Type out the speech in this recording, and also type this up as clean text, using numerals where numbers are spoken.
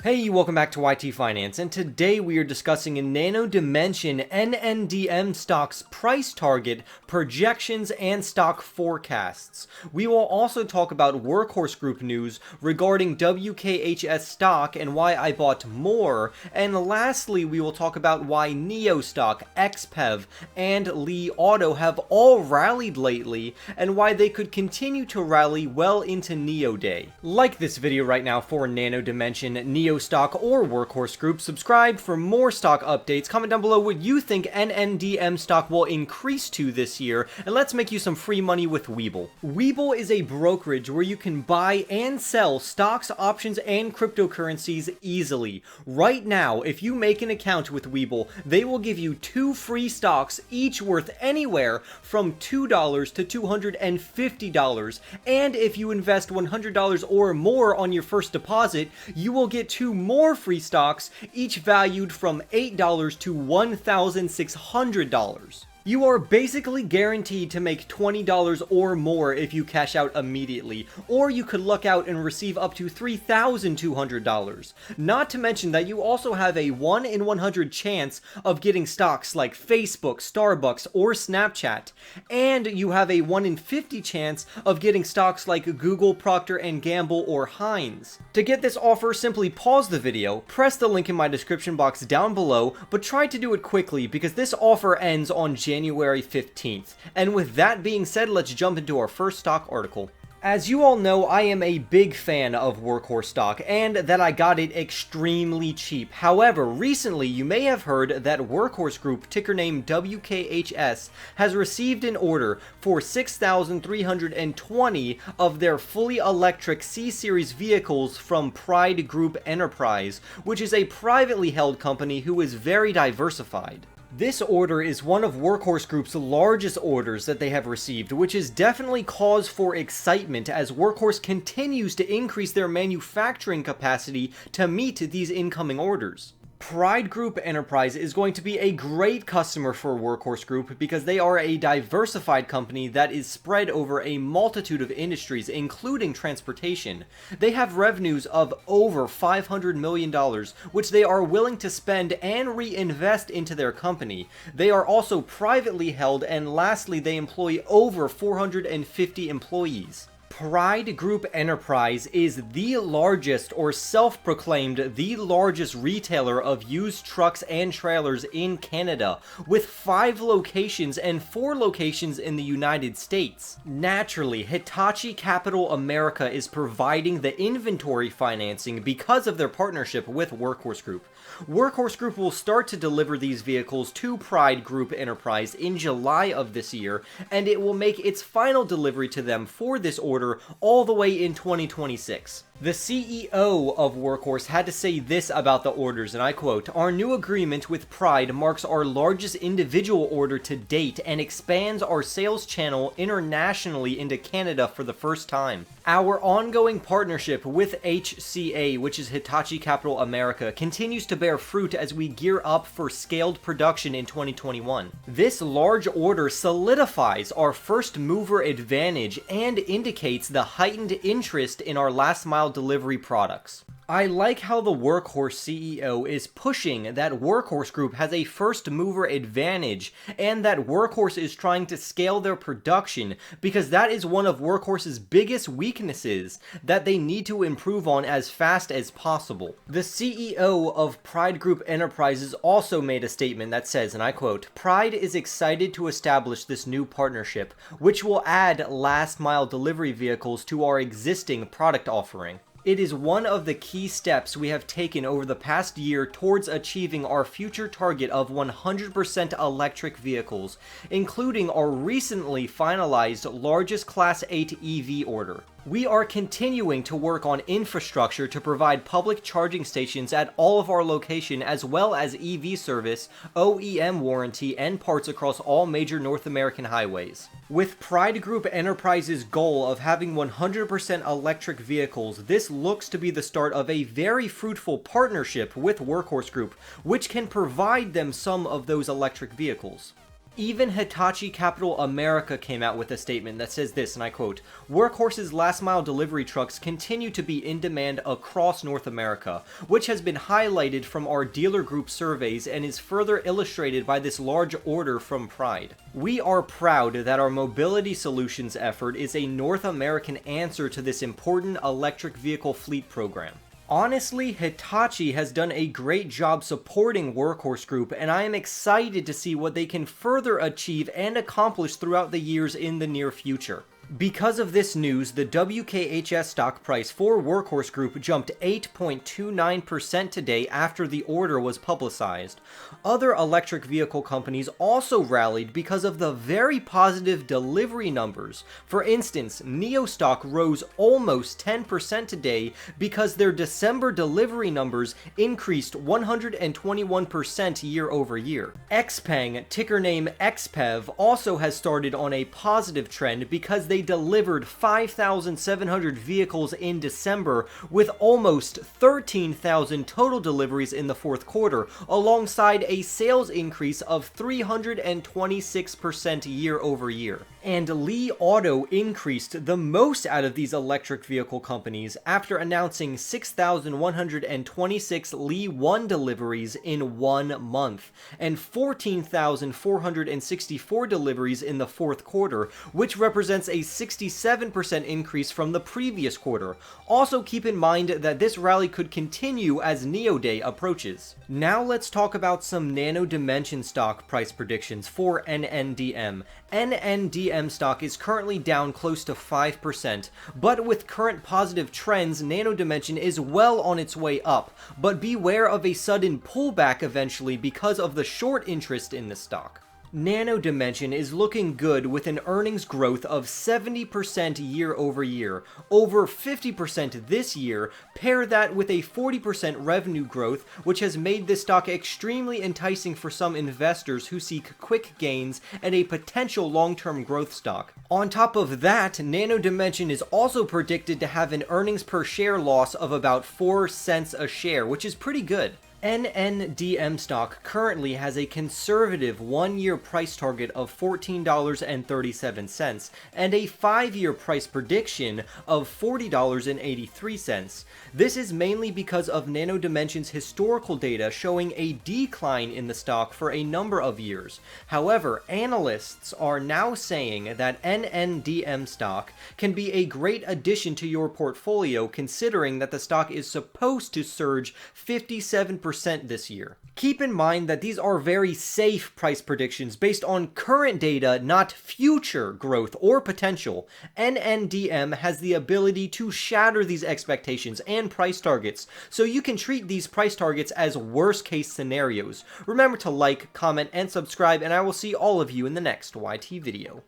Hey, welcome back to YT Finance, and today we are discussing a Nano Dimension NNDM stock's price target, projections, and stock forecasts. We will also talk about Workhorse Group news regarding WKHS stock and why I bought more, and lastly we will talk about why Nio stock, XPEV, and Li Auto have all rallied lately, and why they could continue to rally well into Nio Day. Like this video right now for Nano Dimension, Nio stock, or Workhorse Group. Subscribe for more stock updates. Comment down below what you think NNDM stock will increase to this year, and let's make you some free money with Webull. Webull is a brokerage where you can buy and sell stocks, options, and cryptocurrencies easily. Right now, if you make an account with Webull, they will give you 2 free stocks, each worth anywhere from $2 to $250, and if you invest $100 or more on your first deposit, you will get 2 more free stocks, each valued from $8 to $1,600. You are basically guaranteed to make $20 or more if you cash out immediately, or you could luck out and receive up to $3,200. Not to mention that you also have a 1 in 100 chance of getting stocks like Facebook, Starbucks, or Snapchat, and you have a 1 in 50 chance of getting stocks like Google, Procter & Gamble, or Heinz. To get this offer, simply pause the video, press the link in my description box down below, but try to do it quickly because this offer ends on January 15th. And with that being said, let's jump into our first stock article. As you all know, I am a big fan of Workhorse stock, and that I got it extremely cheap. However, recently you may have heard that Workhorse Group, ticker name WKHS, has received an order for 6,320 of their fully electric C-Series vehicles from Pride Group Enterprise, which is a privately held company who is very diversified. This order is one of Workhorse Group's largest orders that they have received, which is definitely cause for excitement as Workhorse continues to increase their manufacturing capacity to meet these incoming orders. Pride Group Enterprise is going to be a great customer for Workhorse Group because they are a diversified company that is spread over a multitude of industries, including transportation. They have revenues of over $500 million, which they are willing to spend and reinvest into their company. They are also privately held, and lastly, they employ over 450 employees. Pride Group Enterprise is the largest, or self-proclaimed the largest retailer of used trucks and trailers in Canada, with 5 locations and 4 locations in the United States. Naturally, Hitachi Capital America is providing the inventory financing because of their partnership with Workhorse Group. Workhorse Group will start to deliver these vehicles to Pride Group Enterprise in July of this year, and it will make its final delivery to them for this order all the way in 2026. The CEO of Workhorse had to say this about the orders, and I quote, "Our new agreement with Pride marks our largest individual order to date and expands our sales channel internationally into Canada for the first time. Our ongoing partnership with HCA, which is Hitachi Capital America, continues to bear fruit as we gear up for scaled production in 2021. This large order solidifies our first mover advantage and indicates the heightened interest in our last mile delivery products." I like how the Workhorse CEO is pushing that Workhorse Group has a first mover advantage and that Workhorse is trying to scale their production because that is one of Workhorse's biggest weaknesses that they need to improve on as fast as possible. The CEO of Pride Group Enterprises also made a statement that says, and I quote, "Pride is excited to establish this new partnership, which will add last mile delivery vehicles to our existing product offering. It is one of the key steps we have taken over the past year towards achieving our future target of 100% electric vehicles, including our recently finalized largest Class 8 EV order. We are continuing to work on infrastructure to provide public charging stations at all of our location, as well as EV service, OEM warranty, and parts across all major North American highways. With Pride Group Enterprises' goal of having 100% electric vehicles, this looks to be the start of a very fruitful partnership with Workhorse Group, which can provide them some of those electric vehicles." Even Hitachi Capital America came out with a statement that says this, and I quote, "Workhorse's last-mile delivery trucks continue to be in demand across North America, which has been highlighted from our dealer group surveys and is further illustrated by this large order from Pride. We are proud that our mobility solutions effort is a North American answer to this important electric vehicle fleet program." Honestly, Hitachi has done a great job supporting Workhorse Group, and I am excited to see what they can further achieve and accomplish throughout the years in the near future. Because of this news, the WKHS stock price for Workhorse Group jumped 8.29% today after the order was publicized. Other electric vehicle companies also rallied because of the very positive delivery numbers. For instance, Nio stock rose almost 10% today because their December delivery numbers increased 121% year over year. XPENG, ticker name XPEV, also has started on a positive trend because they delivered 5,700 vehicles in December, with almost 13,000 total deliveries in the fourth quarter, alongside a sales increase of 326% year over year. And Li Auto increased the most out of these electric vehicle companies after announcing 6,126 Li 1 deliveries in 1 month, and 14,464 deliveries in the fourth quarter, which represents a 67% increase from the previous quarter. Also keep in mind that this rally could continue as Nio Day approaches. Now let's talk about some Nano Dimension stock price predictions for NNDM. NNDM stock is currently down close to 5%, but with current positive trends, Nano Dimension is well on its way up, but beware of a sudden pullback eventually because of the short interest in the stock. Nano Dimension is looking good with an earnings growth of 70% year over year, over 50% this year. Pair that with a 40% revenue growth, which has made this stock extremely enticing for some investors who seek quick gains and a potential long-term growth stock. On top of that, Nano Dimension is also predicted to have an earnings per share loss of about 4 cents a share, which is pretty good. NNDM stock currently has a conservative 1-year price target of $14.37 and a 5-year price prediction of $40.83. This is mainly because of Nano Dimension's historical data showing a decline in the stock for a number of years. However, analysts are now saying that NNDM stock can be a great addition to your portfolio, considering that the stock is supposed to surge 57% this year. Keep in mind that these are very safe price predictions based on current data, not future growth or potential. NNDM has the ability to shatter these expectations and price targets, so you can treat these price targets as worst case scenarios. Remember to like, comment, and subscribe, and I will see all of you in the next YT video.